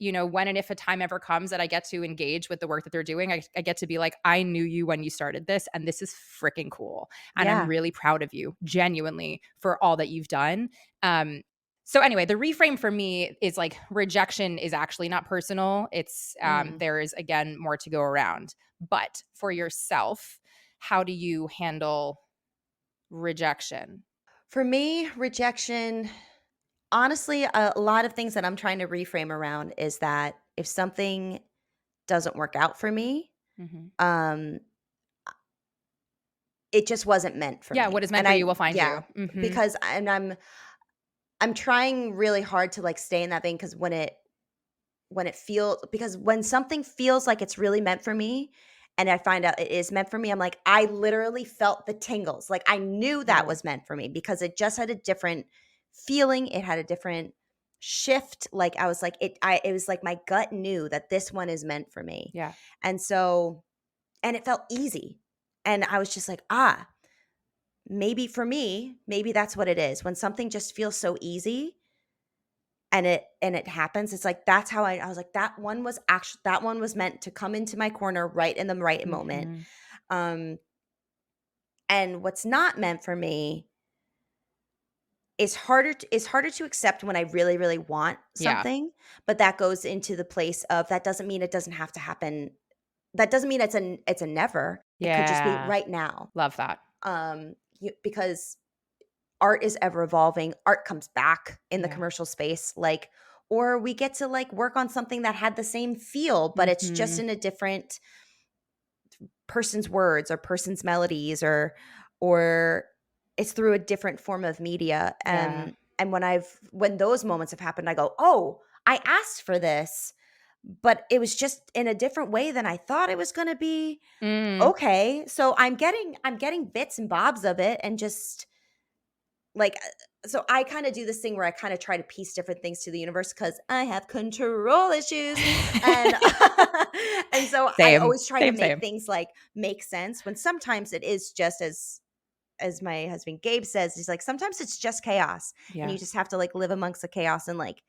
when and if a time ever comes that I get to engage with the work that they're doing, I get to be like, I knew you when you started this, and this is freaking cool. And I'm yeah. really proud of you, genuinely, for all that you've done. So anyway, the reframe for me is like, rejection is actually not personal. It's Mm. there is, again, more to go around. But for yourself, how do you handle rejection? For me, rejection honestly, a lot of things that I'm trying to reframe around is that if something doesn't work out for me, Mhm. um, it just wasn't meant for Yeah, me. what is meant And for I you will find yeah, you. Mhm. because and I'm trying really hard to, like, stay in that vein because when it feels because when something feels like it's really meant for me and I find out it is meant for me, I'm like, I literally felt the tingles. Like, I knew that Right. was meant for me because it just had a different feeling. It had a different shift. Like, I was like, it was like my gut knew that this one is meant for me. Yeah. And and it felt easy. And I was just like, maybe for me, maybe that's what it is. When something just feels so easy, and it happens, it's like that's how I was like, that one was meant to come into my corner right in the right moment. Mhm. Um, and what's not meant for me is harder to accept when I really, really want Yeah. something, but that goes into the place of that doesn't mean it doesn't have to happen. That doesn't mean it's a never. It could just be Yeah. right now. Love that. Because art is ever evolving. Art comes back in the Yeah. commercial space, like, or we get to like work on something that had the same feel, but it's just Mhm. in a different person's words or person's melodies or it's through a different form of media. Yeah. And when those moments have happened, I go, oh, I asked for this, but it was just in a different way than I thought it was gonna be. Mm. Okay. So I'm getting bits and bobs of it and just like, so I kinda do this thing where I kinda try to piece different things to the universe because I have control issues, and and so I Same. always try to Same, make same. things, like, make sense when sometimes it is just as my husband Gabe says, he's like, "Sometimes it's just chaos, and Yeah. you just have to, like, live amongst the chaos and, like,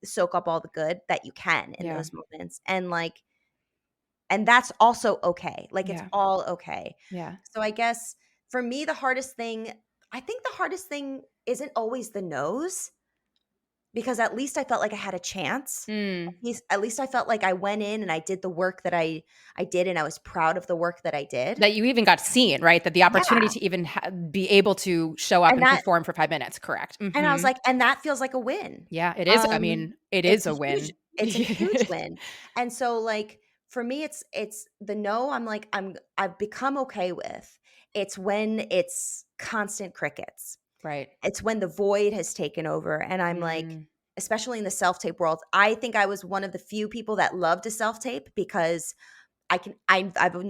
soak up all the good that you can in Yeah. those moments," and, like and that's also okay, like, it's Yeah. all okay. Yeah. So I guess for me, I think the hardest thing isn't always the no's, because at least I felt like I had a chance. Mm. At least I felt like I went in and I did the work that I did, and I was proud of the work that I did. That you even got seen, right? That the opportunity Yeah, to even be able to show up and and perform for 5 minutes, correct. I was Mhm. like, and that feels like a win. Yeah, it is. I Um, mean, it is a win. it's a huge win. And so, like, for me, it's the no, I've become okay with. It's when it's constant crickets. Right. It's when the void has taken over, and I'm like, Mm. especially in the self-tape world, I think I was one of the few people that loved to self-tape because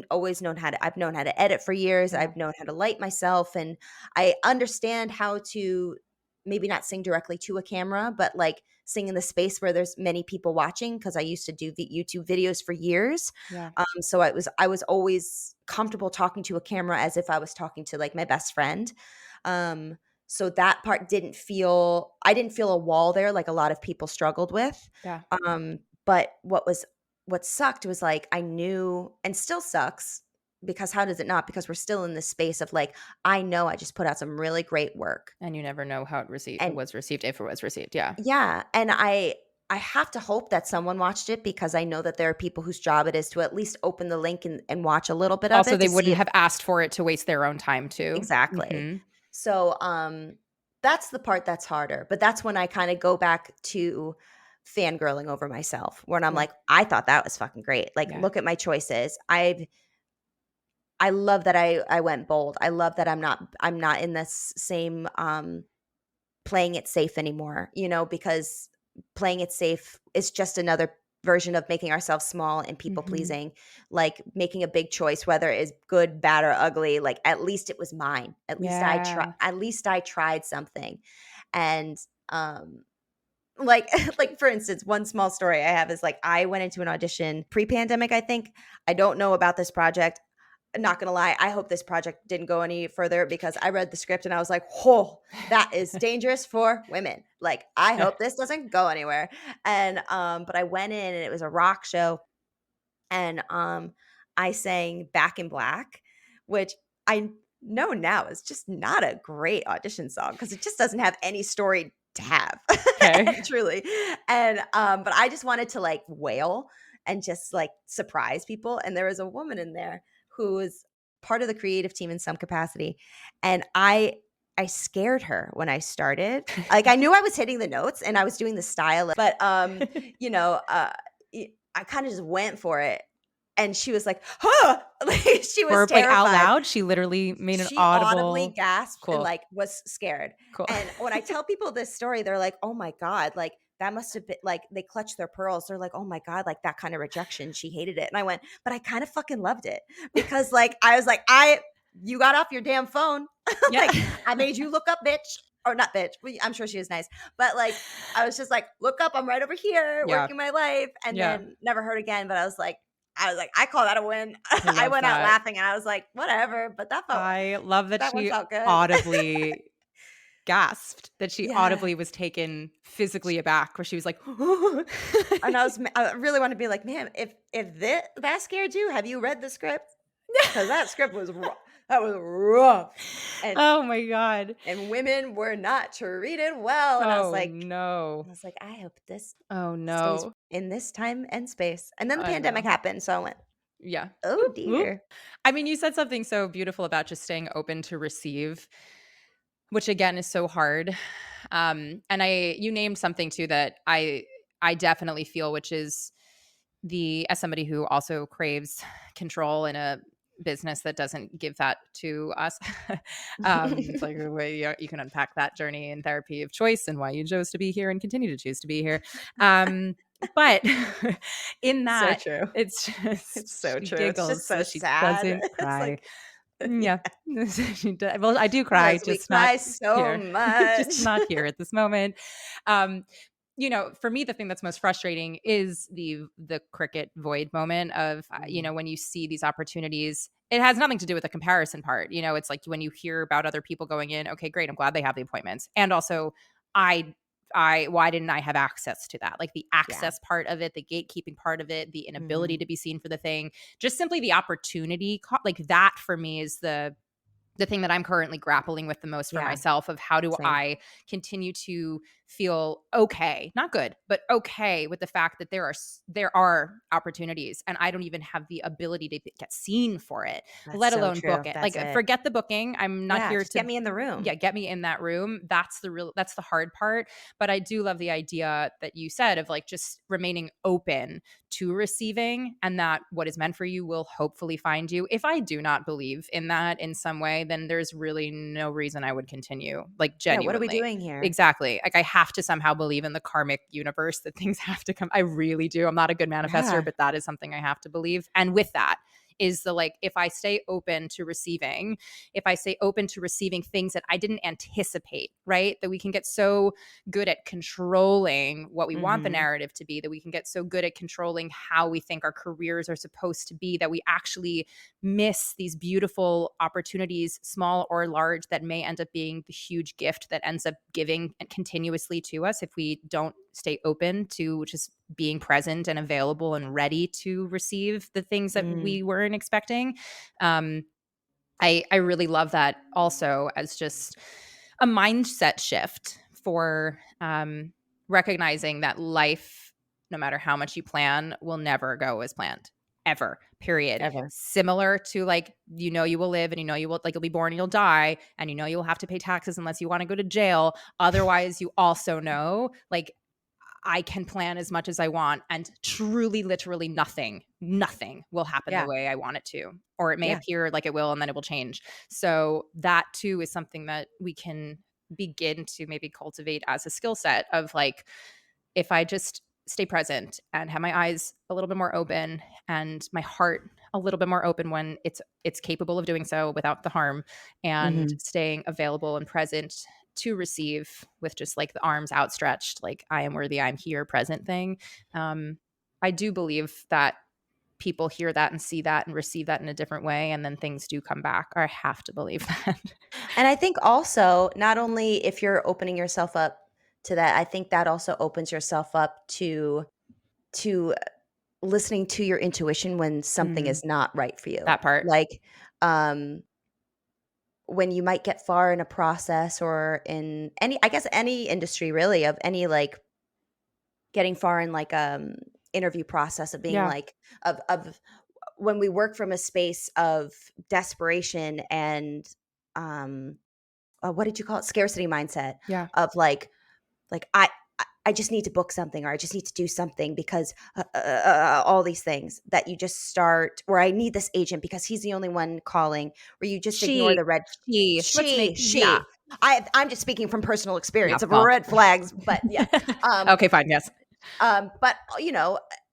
always known I've known how to edit for years, Yeah. I've known how to light myself, and I understand how to maybe not sing directly to a camera, but, like, sing in the space where there's many people watching because I used to do the YouTube videos for years. Yeah. So I was always comfortable talking to a camera as if I was talking to, like, my best friend. Um, so that part I didn't feel a wall there like a lot of people struggled with. Yeah. But what sucked was, like, I knew and still sucks because how does it not? Because we're still in this space of, like, I know I just put out some really great work. And you never know how it And was received, if it was received. Yeah. yeah, and I have to hope that someone watched it, because I know that there are people whose job it is to at least open the link and watch a little bit of Also, it they to see wouldn't if have asked for it to waste their own time too. exactly. Mhm. So, that's the part that's harder, but that's when I kinda go back to fangirling over myself, when I'm Yeah. like, "I thought that was fucking great. Like, Yeah. look at my choices. I love that I went bold. I love that I'm not in this same, playing it safe anymore, because playing it safe is just another version of making ourselves small and people Mhm. pleasing, like making a big choice, whether it's good, bad, or ugly. Like, at least it was mine. Yeah. At least I tried something. And like like for instance, one small story I have is, like, I went into an audition pre-pandemic, I think. I don't know about this project. Not gonna lie, I hope this project didn't go any further, because I read the script and I was like, "Whoa, that is dangerous for women. Like, I Yeah. hope this doesn't go anywhere." And but I went in and it was a rock show, and I sang Back in Black, which I know now is just not a great audition song, because it just doesn't have any story to have. Okay. And truly. And but I just wanted to like wail and just like surprise people. And there was a woman in there who was part of the creative team in some capacity. And I scared her when I started. Like, I knew I was hitting the notes and I was doing the style, but you know, I kind of just went for it. And she was like, "Huh!" Like, she was For like out terrified. loud, she literally made an She audibly audible. gasped and, Cool. like, was scared. Cool. And when I tell people this story, they're like, "Oh my god, like, that must have been" like, they clutch their pearls. They're like, "Oh my god, like, that kind of rejection, she hated it." And I went, "But I kind of fucking loved it." Because, like, I was like, you got off your damn phone. Yeah. Like, I made you look up, bitch." Or not bitch, I'm sure she was nice. But, like, I was just like, "Look up, I'm right over here Yeah. working my life," and Yeah. then never heard again. But I was like, "I call that a win." I I love went out that. laughing and I was like, "Whatever," but I love that that one she felt good. audibly gasped, that she Yeah, audibly was taken physically sh aback, where she was like, and I really wanna be like, "Man, if that scared you, have you read the script? Because that script was that was rough, and "Oh my god. women were not treated well," and Oh, no. I was like, "I hope this Oh, stays no." in this time and space," and then the I pandemic know. happened, so I went, Yeah. "Oh Whoop, whoop. dear." I mean, you said something so beautiful about just staying open to receive, which again is so hard. And you named something too that I definitely feel, which is as somebody who also craves control in a business that doesn't give that to us. It's like a way you can unpack that journey in therapy of choice and why you chose to be here and continue to choose to be here. But in So that, true. it's It's just so she true. It's just giggles so so she sad. doesn't It's cry. like Yeah. yeah. Well, I do cry, Because we just not cry so here. Just much. not here at this moment. Um, for me, the thing that's most frustrating is the cricket void moment of, Mm, when you see these opportunities. It has nothing to do with the comparison part. It's like when you hear about other people going in, okay, great, I'm glad they have the appointments. And also, I why didn't I have access to that? Like the yeah. access part of it, the gatekeeping part of it, the inability Mhm. to be seen for the thing, just simply the opportunity like that for me is the thing that I'm currently grappling with the most for Yeah, myself of how do same. I continue to feel okay, not good, but okay with the fact that there are opportunities and I don't even have the ability to get seen for it, That's let so alone book true. it. That's Like it. forget the booking. I'm not Yeah, here just to get me in the room. yeah, get me in that room. That's the hard part, but I do love the idea that you said of like just remaining open to receiving and that what is meant for you will hopefully find you. If I do not believe in that in some way, then there's really no reason I would continue, like Yeah, what are we genuinely. doing here? Exactly. Like I have to somehow believe in the karmic universe that things have to come. I really do. I'm not a good manifester, Yeah. but that is something I have to believe. And with that is the like, if I stay open to receiving, if I stay open to receiving things that I didn't anticipate, right? That we can get so good at controlling what we want the Mhm. narrative to be, that we can get so good at controlling how we think our careers are supposed to be, that we actually miss these beautiful opportunities, small or large, that may end up being the huge gift that ends up giving continuously to us if we don't stay open to just being present and available and ready to receive the things that Mm. we weren't expecting. Um, I really love that also as just a mindset shift for recognizing that life, no matter how much you plan, will never go as planned. Ever. Period. Ever. Similar to like, you will live and you will like you'll be born and you'll die and you will have to pay taxes unless you want to go to jail. Otherwise, you also know like I can plan as much as I want and truly, literally nothing will happen the Yeah. way I want it to. Or it may Yeah. appear like it will and then it will change. So that too is something that we can begin to maybe cultivate as a skill set of like, if I just stay present and have my eyes a little bit more open and my heart a little bit more open when it's capable of doing so without the harm, and Mhm. staying available and present to receive with just like the arms outstretched, like I am worthy, I'm here, present thing. um I do believe that people hear that and see that and receive that in a different way, and then things do come back, or I have to believe that. And I think also, not only if you're opening yourself up to that, I think that also opens yourself up to listening to your intuition when something Mm, is not right for you. that part. Like, um, when you might get far in a process or in any, I guess, any industry really, of any, like, getting far in, like, interview process of being Yeah. like, of when we work from a space of desperation and, um, what did you call it? Scarcity mindset Yeah. of like, I just need to book something, or I just need to do something because, all these things that you just start, or I need this agent because he's the only one calling, where you just ignore She the red she let's make yeah. I'm just speaking from personal Yeah, experience of well. red flags, but yeah. Um, Okay, fine, yes. but,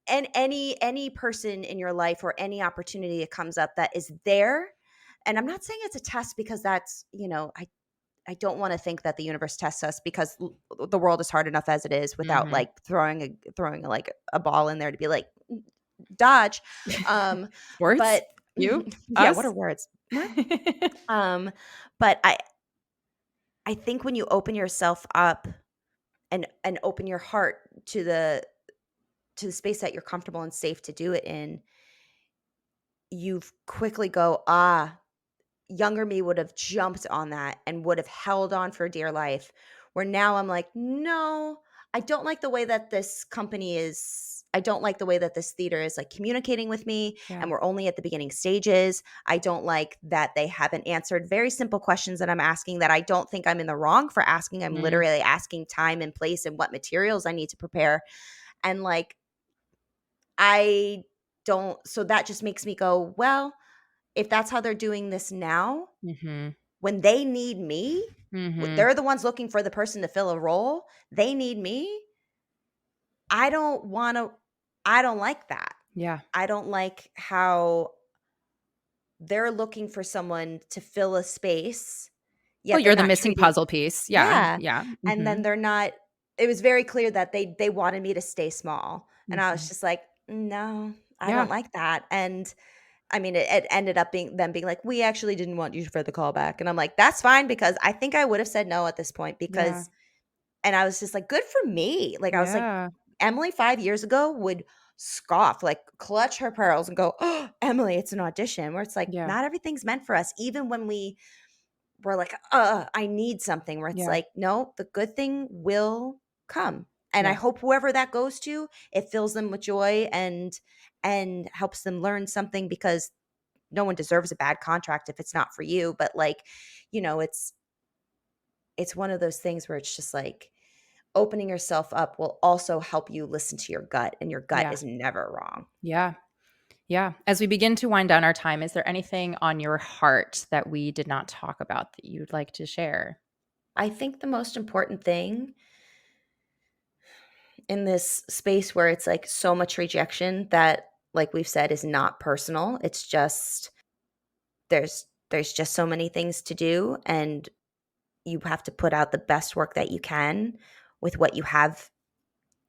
and any person in your life or any opportunity that comes up that is there, and I'm not saying it's a test because that's, I don't wanna think that the universe tests us because the world is hard enough as it is without, Mhm. like, like, a ball in there to be like, "Mm, dodge." Um, Words? but You? yeah, what are Us? words? What? Um, but I think when you open yourself up and open your heart to the space that you're comfortable and safe to do it in, you quickly go, "Ah." Younger me would have jumped on that and would have held on for dear life, where now I'm like, "No, I don't like the way that this company is, I don't like the way that this theater is, like, communicating with me, Yeah. and we're only at the beginning stages. I don't like that they haven't answered very simple questions that I'm asking that I don't think I'm in the wrong for asking. I'm Mm, literally asking time and place and what materials I need to prepare." And, like, I don't, so that just makes me go, "Well, if that's how they're doing this now, mhm, when they need me, mhm. they're the ones looking for the person to fill a role. They need me. I don't wanna I don't like that. Yeah. I don't like how they're looking for someone to fill a space, Well, yet they're you're the not missing treating. puzzle piece. Yeah, Yeah, yeah. and then Mhm, they're not, it was very clear that they wanted me to stay small, and I was mhm. just like, "No, I don't Yeah, like that." And I mean, it ended up being them being like, "We actually didn't want you for the callback." And I'm like, "That's fine," because I think I would have said no at this point yeah, because, and I was just like, "Good for me." Like, I was like, yeah, Emily 5 years ago would scoff, like, clutch her pearls and go, "Oh, Emily, it's an audition," where it's like, yeah, not everything's meant for us. Even when we were like, I need something," where it's yeah, like, "No, the good thing will come." And I yeah, hope whoever that goes to, it fills them with joy and helps them learn something, because no one deserves a bad contract if it's not for you. But, like, it's one of those things where it's just like, opening yourself up will also help you listen to your gut, and your gut yeah, is never wrong. yeah, yeah. As we begin to wind down our time, is there anything on your heart that we did not talk about that you'd like to share? I think the most important thing in this space where it's like so much rejection that, like we've said, is not personal. It's just, there's just so many things to do, and you have to put out the best work that you can with what you have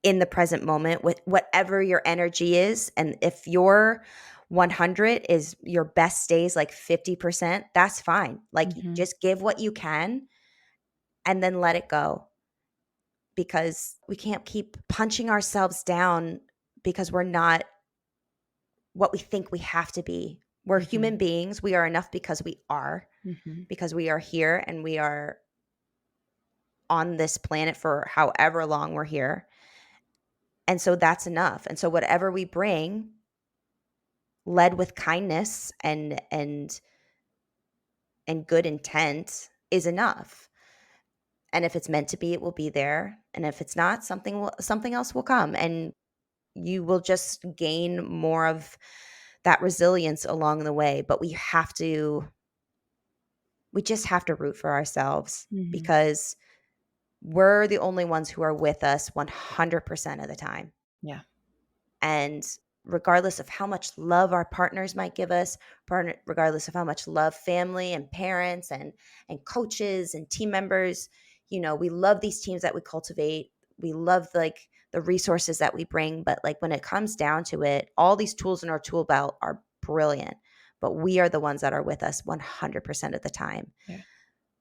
in the present moment, with whatever your energy is. And if your 100 is your best days, like 50%, that's fine. Like, Mhm, just give what you can and then let it go, because we can't keep punching ourselves down because we're not what we think we have to be. We're mhm, human beings. We are enough because we are, mhm. because we are here, and we are on this planet for however long we're here. And so that's enough. And so whatever we bring, led with kindness and good intent, is enough. And if it's meant to be, it will be there. And if it's not, something else will come, and you will just gain more of that resilience along the way. But we just have to root for ourselves, Mhm. because we're the only ones who are with us 100% of the time. Yeah. And regardless of how much love our partners might give us, regardless of how much love family and parents and coaches and team members, we love these teams that we cultivate. We love like the resources that we bring, but like when it comes down to it, all these tools in our tool belt are brilliant, but we are the ones that are with us 100% of the time. Yeah.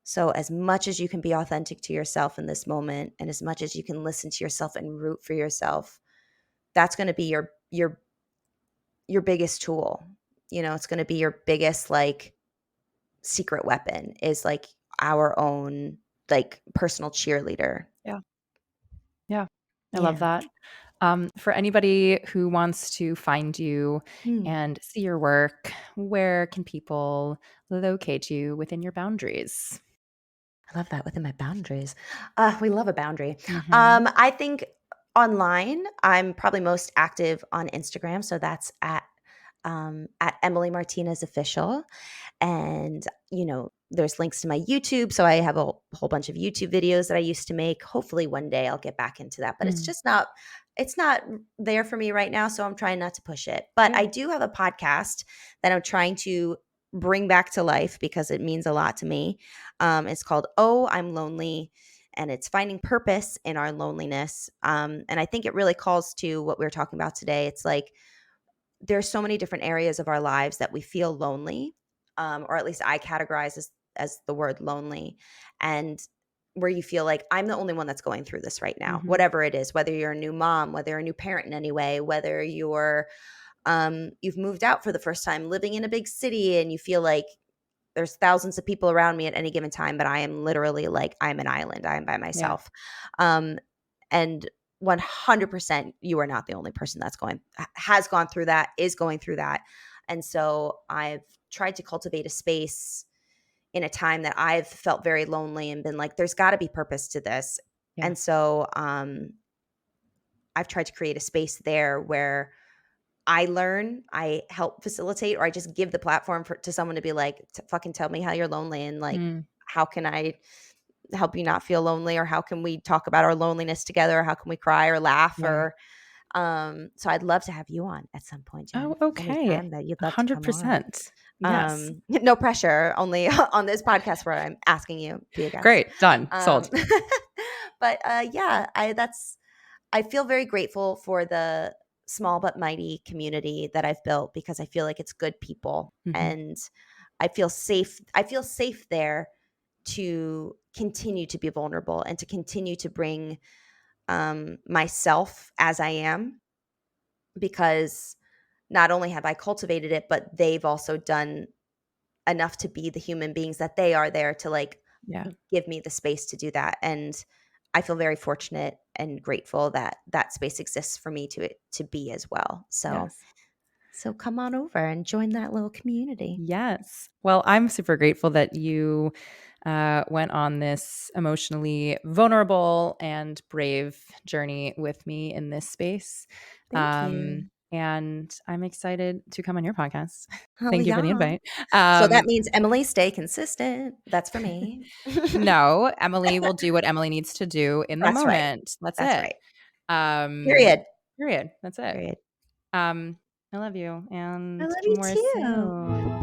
So as much as you can be authentic to yourself in this moment, and as much as you can listen to yourself and root for yourself, that's going to be your biggest tool. It's going to be your biggest like secret weapon, is like our own like personal cheerleader. Yeah. Yeah. I love Yeah. that. For anybody who wants to find you Hmm. and see your work, where can people locate you within your boundaries? I love that, within my boundaries. We love a boundary. Mhm. I think online, I'm probably most active on Instagram. So that's at Emily Martinez Official. And, there's links to my YouTube. So I have a whole bunch of YouTube videos that I used to make. Hopefully one day I'll get back into that, but Mm. it's not there for me right now. So I'm trying not to push it. But Yeah. I do have a podcast that I'm trying to bring back to life, because it means a lot to me. It's called Oh, I'm Lonely. And it's finding purpose in our loneliness. And I think it really calls to what we were talking about today. It's like, there's so many different areas of our lives that we feel lonely, or at least I categorize as the word lonely, and where you feel like I'm the only one that's going through this right now, Mhm. whatever it is, whether you're a new mom, whether you're a new parent in any way, whether you've moved out for the first time, living in a big city, and you feel like there's thousands of people around me at any given time, but I am literally like, I'm an island. I am by Yeah. myself. Um, and 100% you are not the only person has gone through that, is going through that. And so I've tried to cultivate a space in a time that I've felt very lonely and been like, there's got to be purpose to this. Yeah. And so I've tried to create a space there where I learn, I help facilitate, or I just give the platform to someone to be like, fucking tell me how you're lonely, and like, Mm. how can I help you not feel lonely, or how can we talk about our loneliness together, or how can we cry or laugh, Yeah. or so I'd love to have you on at some point, Jen, Oh, if there's any okay. time that you'd love to come on. 100%. Yes. No pressure, only on this podcast where I'm asking you to be a guest. Great. Done. Um, Sold. but yeah, I feel very grateful for the small but mighty community that I've built, because I feel like it's good people, Mhm. and I feel safe. I feel safe there to continue to be vulnerable and to continue to bring myself as I am, because not only have I cultivated it, but they've also done enough to be the human beings that they are, there to like Yeah. give me the space to do that. And I feel very fortunate and grateful that that space exists for me to be as well. Yes. So come on over and join that little community. Yes. Well, I'm super grateful that you went on this emotionally vulnerable and brave journey with me in this space. Thank you. And I'm excited to come on your podcast. Oh Thank you for the yeah. invite. So that Um, means Emily, stay consistent. That's for me. no, Emily will do what Emily needs to do in the That's right. moment. That's That's it. right. Um, Period. period. That's it. Period. Um, I love you I and love you more too. soon.